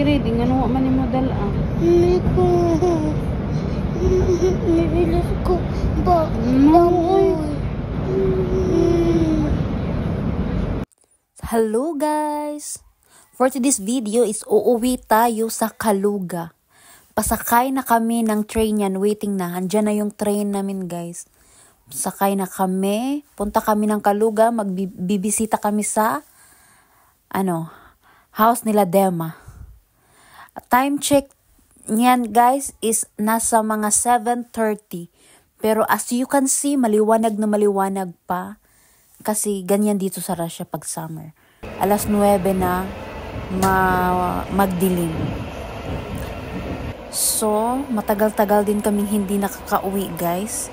ready nga no man mo dala. Hindi ko. Nibilis ko ba? Hello guys! For today's video is uuwi tayo sa Kaluga. Pasakay na kami ng train yan. Waiting na. Andyan na yung train namin guys. Sakay na kami. Punta kami ng Kaluga. Magbibisita kami sa house nila Dema. Time check niyan guys is nasa mga 7:30. Pero as you can see, maliwanag na maliwanag pa. Kasi ganyan dito sa Russia pag summer. Alas 9 na magdilim. So, matagal-tagal din kaming hindi nakakauwi guys.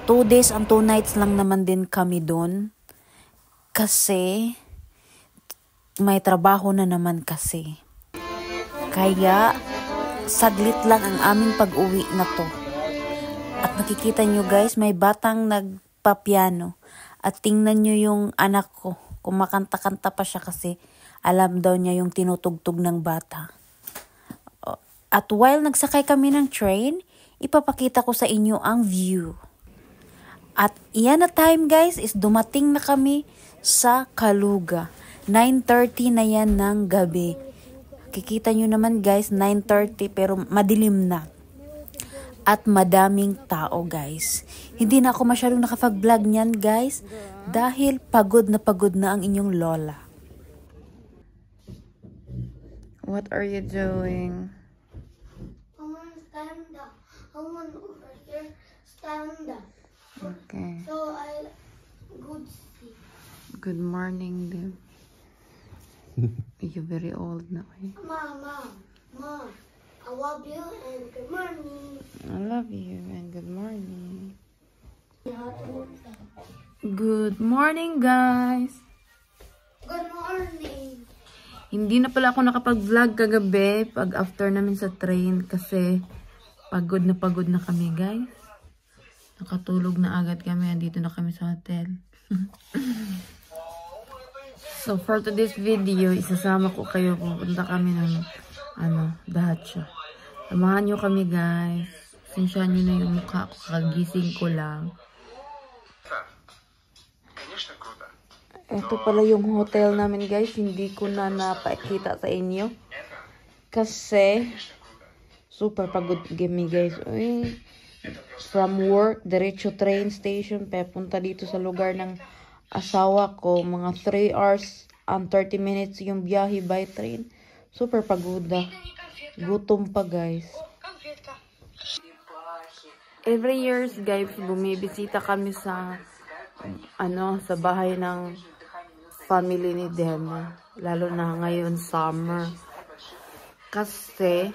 2 days and 2 nights lang naman din kami doon. Kasi may trabaho na naman kasi. Kaya saglit lang ang aming pag-uwi na to. At nakikita nyo guys, may batang nagpapiano. At tingnan nyo yung anak ko. Kumakanta-kanta pa siya kasi alam daw niya yung tinutugtog ng bata. At while nagsakay kami ng train, ipapakita ko sa inyo ang view. At iyan na time guys, is dumating na kami sa Kaluga. 9:30 na yan ng gabi. Kikita nyo naman guys, 9:30 pero madilim na. At madaming tao guys. Hindi na ako masyadong nakapag-vlog niyan guys. Dahil pagod na ang inyong lola. What are you doing? I want to stand up. I want over here stand up. Okay. So I good see. Good morning, Dim. You're very old now. Eh? Mom. I love you and good morning. I love you and good morning. Good morning, guys. Good morning. Hindi na pala ako nakapag-vlog kagabi pag after namin sa train kasi pagod na kami, guys. Nakatulog na agad kami. Andito na kami sa hotel. So, for today's video, isasama ko kayo. Pupunta kami ng Dahatsa. Samahan nyo kami, guys. Sinsyahan nyo na yung mukha ko. Kagising ko lang. Ito pala yung hotel namin, guys. Hindi ko na napakita sa inyo. Kasi, super pagod kami, guys. Uy, from work, diretso train station. Punta dito sa lugar ng asawa ko. Mga 3 hours and 30 minutes yung biyahe by train. Super pagoda. Gutom pa, guys. Every years, guys, bumibisita kami sa sa bahay ng family ni Dema. Lalo na ngayon summer. Kasi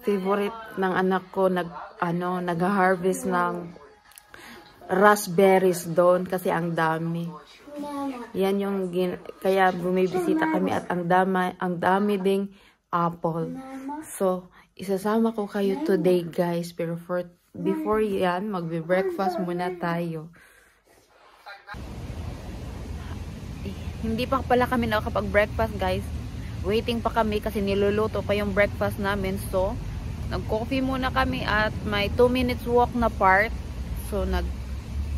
favorite ng anak ko nag-harvest ng raspberries doon kasi ang dami. Yan yung kaya bumibisita kami at ang dami ding apple. So, isasama ko kayo today, guys. Pero before yan, magbe-breakfast muna tayo. Hindi pa pala kami nakapag-breakfast, guys. Waiting pa kami kasi niluluto pa yung breakfast namin. So, nag-coffee muna kami at may 2 minutes walk na part. So,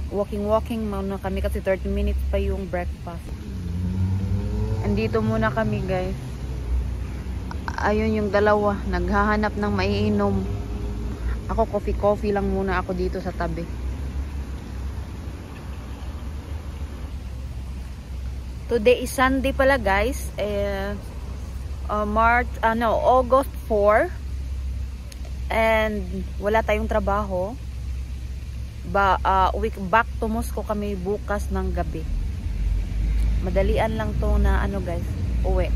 walking muna kami kasi 30 minutes pa yung breakfast. Andito muna kami, guys. Ayun yung dalawa, naghahanap ng maiinom. Ako coffee lang muna ako dito sa tabi. Today is Sunday pala, guys. August 4. And wala tayong trabaho. Back to Moscow kami bukas ng gabi. Madalian lang to na guys, uwi.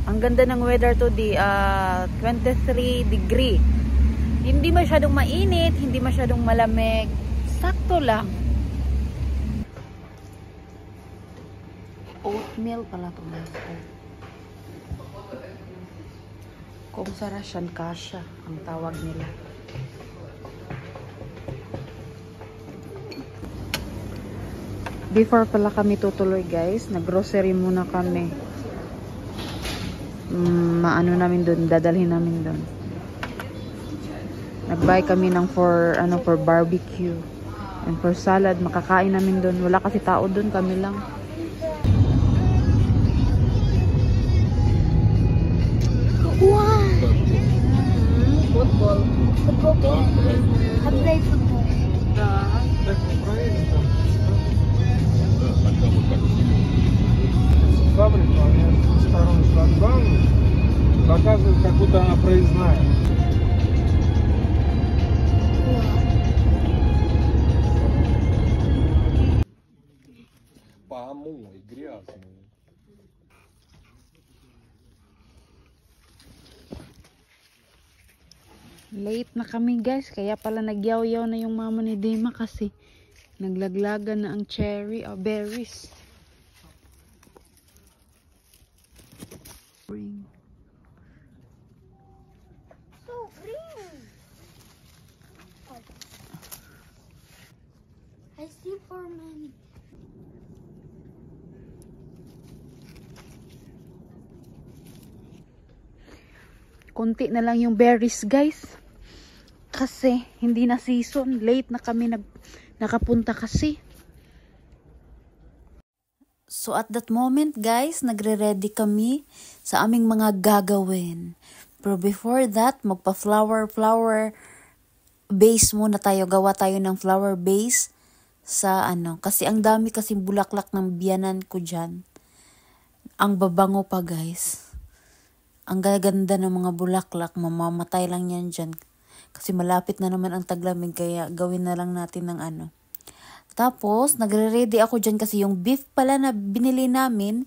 Ang ganda ng weather today, 23 degree. Hindi masyadong mainit, hindi masyadong malamig. Sakto lang. Oatmeal pala to, guys. Kung sa Russian, kasha ang tawag nila. Before pala kami tutuloy, guys, nag-grocery muna kami. maano namin doon, dadalhin namin doon. Nag-buy kami ng for barbecue and for salad, makakain namin doon. Wala kasi tao doon, kami lang. Wow! Football. Football. I play football. Фабрика, они с сторон шлагбаума показывают, как будто она проездная. Помой, грязный. Late na kami guys, kaya pala nagyaw-yaw na yung mama ni Dima kasi naglaglagan na ang cherry o berries. So green. I see for many. Konti na lang yung berries guys. Kasi hindi na season, late na kami nakapunta kasi. So at that moment guys, nagre-ready kami sa aming mga gagawin. Pero before that, magpa-flower base muna tayo. Gawa tayo ng flower base sa kasi ang dami kasing bulaklak ng biyanan ko dyan. Ang babango pa guys. Ang gaganda ng mga bulaklak, mamamatay lang yan dyan. Kasi malapit na naman ang taglamig, kaya gawin na lang natin ng Tapos, nagre-ready ako dyan kasi yung beef pala na binili namin,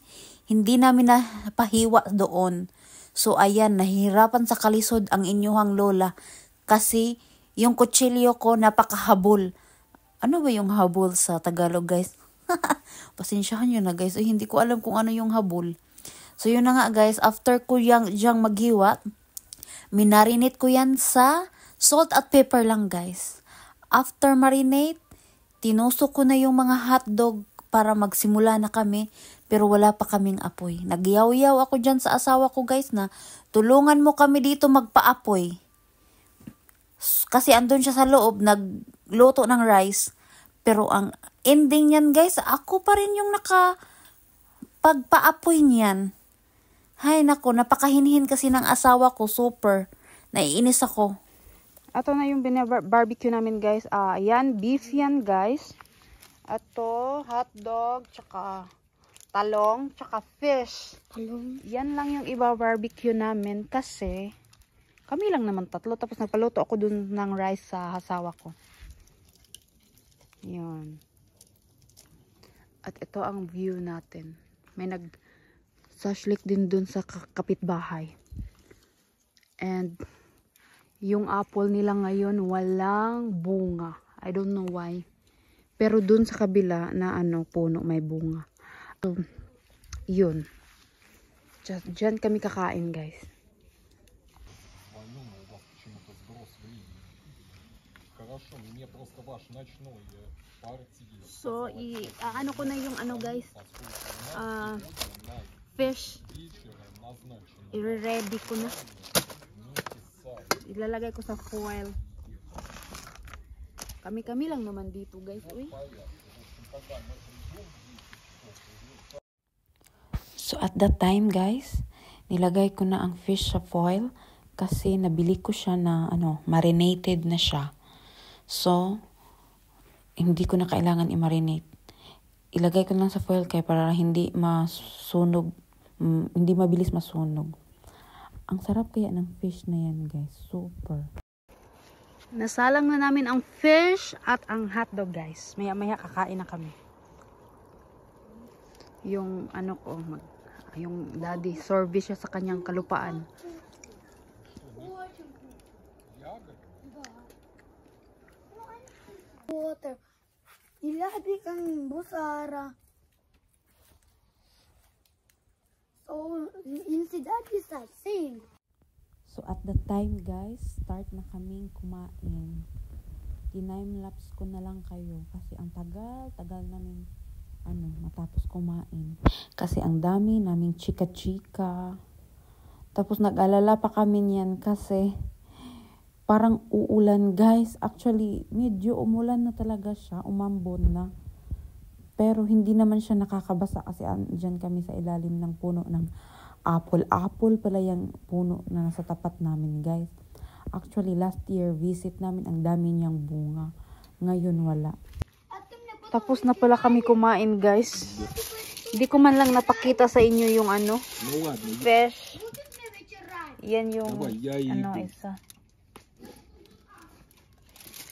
hindi namin napahiwa doon. So, ayan, nahihirapan sa kalisod ang inyuhang lola. Kasi, yung kutsilyo ko napakahabol. Ano ba yung habol sa Tagalog, guys? Pasensyahan nyo na, guys. Hindi ko alam kung ano yung habol. So, yun na nga, guys. After ko yang maghiwa, minarinate ko yan sa salt at pepper lang, guys. After marinate, tinusok ko na yung mga hotdog para magsimula na kami, pero wala pa kaming apoy. Nagyaw-yaw ako dyan sa asawa ko guys na tulungan mo kami dito magpa-apoy. Kasi andun siya sa loob, nagluto ng rice. Pero ang ending niyan guys, ako pa rin yung pagpa-apoy niyan. Hay nako, napakahinhin kasi ng asawa ko, super. Naiinis ako. Ito na yung barbecue namin guys. Ayan, beef yan guys. Ito, hotdog, tsaka talong, tsaka fish. Talong. Yan lang yung iba barbecue namin kasi kami lang naman tatlo. Tapos nagpaluto ako dun ng rice sa asawa ko. Yun. At ito ang view natin. May nag-sashlik din dun sa kapitbahay. And yung apple nila ngayon walang bunga. I don't know why. Pero dun sa kabila na puno may bunga. So, yun. Diyan kami kakain guys. So, ano ko na yung guys. Fish. I-ready ko na. Ilalagay ko sa foil. Kami lang naman dito guys. Uy. So at that time guys, nilagay ko na ang fish sa foil kasi nabili ko siya na marinated na siya. So hindi ko na kailangan i-marinate. Ilagay ko lang sa foil kaya para hindi masunog, hindi mabilis masunog. Ang sarap kaya ng fish na yan guys, super. Nasalang na namin ang fish at ang hotdog guys. Maya kakain na kami. Yung yung daddy, service siya sa kanyang kalupaan. Water. Ilabi kang busara. So, instead is the same. So at that time guys, start na kaming kumain. Time-lapse ko na lang kayo kasi ang tagal namin matapos kumain. Kasi ang dami naming chika-chika. Tapos nag-alala pa kami niyan kasi parang uulan guys. Actually, medyo umulan na talaga siya. Umambon na. Pero hindi naman siya nakakabasa kasi dyan kami sa ilalim ng puno ng apple. Apple pala yung puno na nasa tapat namin guys. Actually, last year visit namin, ang dami niyang bunga. Ngayon wala. Tapos na pala kami kumain guys. Hindi ko man lang napakita sa inyo yung ano, fish. Yan yung ano isa.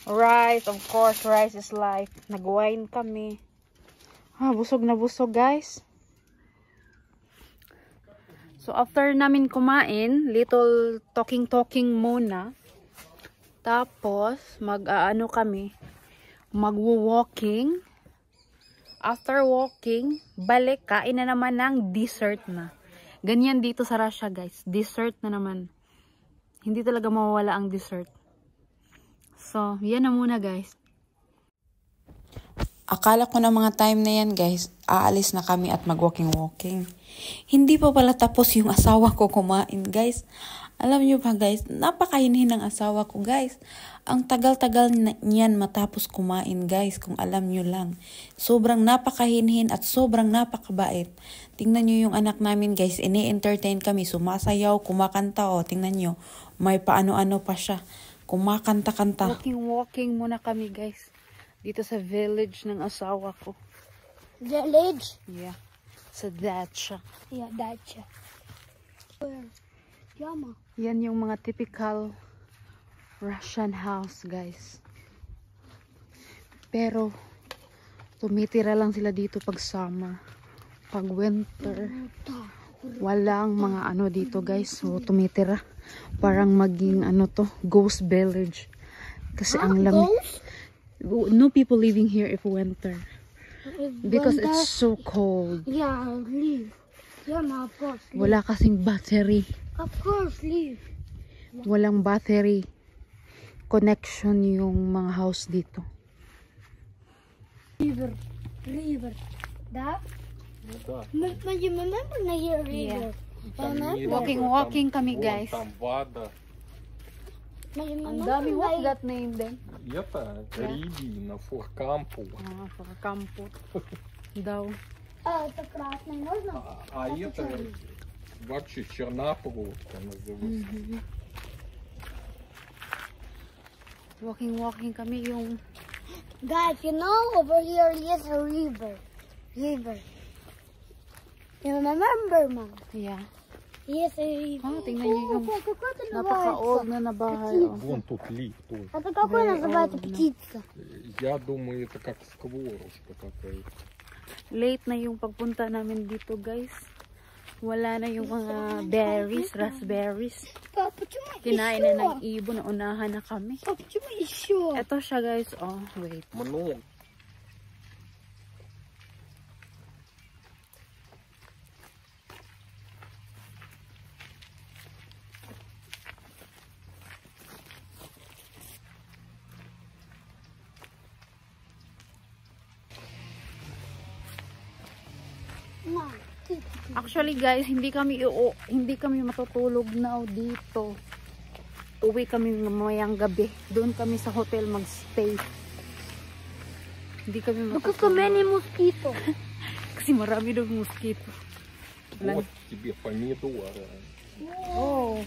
Rice, of course, rice is life. Nag-wine kami. Busog na busog guys. So after namin kumain, little talking muna. Tapos mag-aano kami, magwo-walking. After walking, balik, kain na naman ng dessert na. Ganyan dito sa Russia guys, dessert na naman. Hindi talaga mawawala ang dessert. So, yan na muna guys. Akala ko na mga time na yan guys, aalis na kami at mag-walking. Hindi pa pala tapos yung asawa ko kumain guys. Alam nyo ba guys, napakahinhin ng asawa ko guys. Ang tagal-tagal niyan matapos kumain guys, kung alam nyo lang. Sobrang napakahinhin at sobrang napakabait. Tingnan nyo yung anak namin guys, ini-entertain kami, sumasayaw, kumakanta o. Tingnan nyo, may paano-ano pa siya. Kumakanta-kanta. Walking muna kami guys. Dito sa village ng asawa ko. Village? Yeah. Sa dacha. Yeah, dacha. Where? Yama. Yan yung mga typical Russian house, guys. Pero, tumitira lang sila dito pag summer. Pag winter, walang mga ano dito, guys. So, tumitira. Parang maging ano to, ghost village. Kasi ang lamig. No people living here if winter. Because it's so cold. Yeah, leave. Yeah, of course. Leave. Wala kasing battery. Of course, leave. Walang battery connection yung mga house dito. River. Да? Да. You remember na here river? Walking kami, guys. Там вода. Ang dami, what's that name then? Это Рябина, Форкампу. Форкампу. Daw. Это красный, можно? А это вообще Чернопроводка называется. Walking kami yung... Guys, you know over here is a river. You remember, Mom? Yeah. Yes, a river. Tingnan niyo yung napaka-old na bahay. Вон тут лифт. Это какой называется птица? Я думаю, это как скворушка какая-то. Late na yung pagpunta namin dito, guys. Wala na yung mga berries, raspberries. Почему Kinain na ng ibon, unahan na kami. Почему еще? Ito siya, guys. Oh, wait. Много. Actually guys, hindi kami matutulog now dito. Uwi kami mamayang gabi. Doon kami sa hotel magstay. Hindi kami Because so matutulog. many mosquito. Kasi marami doon mosquito. Вот тебе помидоры. Oh.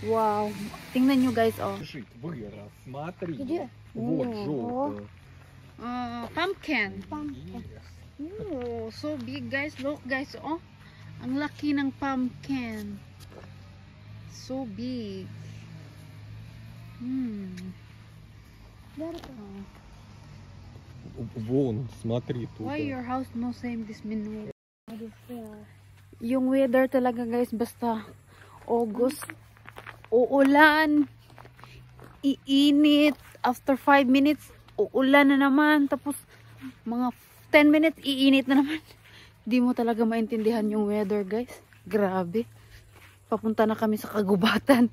Wow. Tingnan nyo guys, oh. Жить, вырос, смотри. Где? Вот О. желтый. Pumpkin. Yes. Oh, so big guys. Look guys, oh. Ang laki ng pumpkin. So big. Вон, смотри тут. Why your house no same this menu? Yung weather talaga guys, basta August, uulan, iinit, after 5 minutes, uulan na naman, tapos mga 10 minutes, iinit na naman. Di mo talaga maintindihan yung weather guys. Grabe. Papunta na kami sa kagubatan.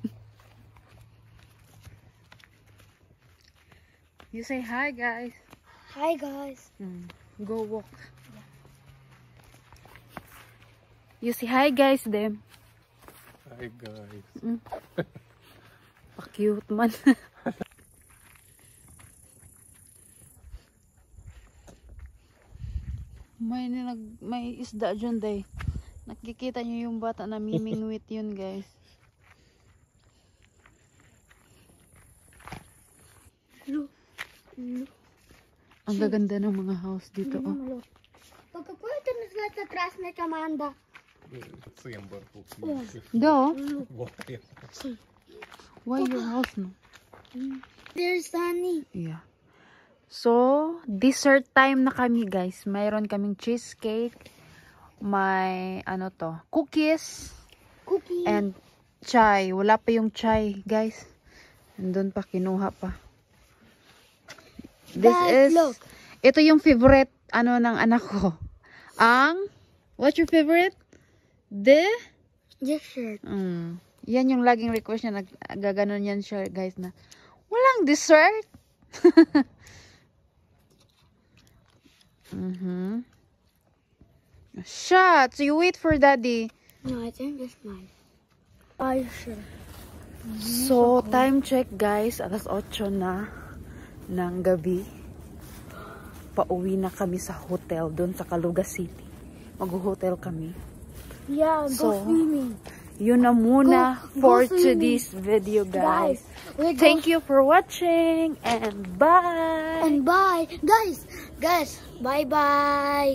You say hi guys. Hi guys. Go walk. You say hi guys them. Hi. Hi guys. Pa-cute man. may isda dyan, day. Nakikita nyo yung bata na mimingwit yun, guys. Ang gaganda ng mga house dito, oh. Pagkakulit na sila sa trash na kamanda. Do? Why your house, no? There's Sunny. Yeah. So, dessert time na kami, guys. Mayroon kaming cheesecake. May, ano to, cookies. Cookie. And chai. Wala pa yung chai, guys. Nandun pa, kinuha pa. This is, look. ito yung favorite, ano, ng anak ko. What's your favorite? Dessert. Yan yung laging request niya. Nagaganon yan siya, guys, na walang dessert. Shots, you wait for daddy. No, I think it's mine. Are you sure? So, time check, guys. Alas 8 na ng gabi. Pauwi na kami sa hotel doon sa Kaluga City. Mag-hotel kami. Yeah, So, go swimming. Yun na muna Go for swimming. today's video, guys. Thank Thank you for watching and bye. And bye. Guys, bye-bye.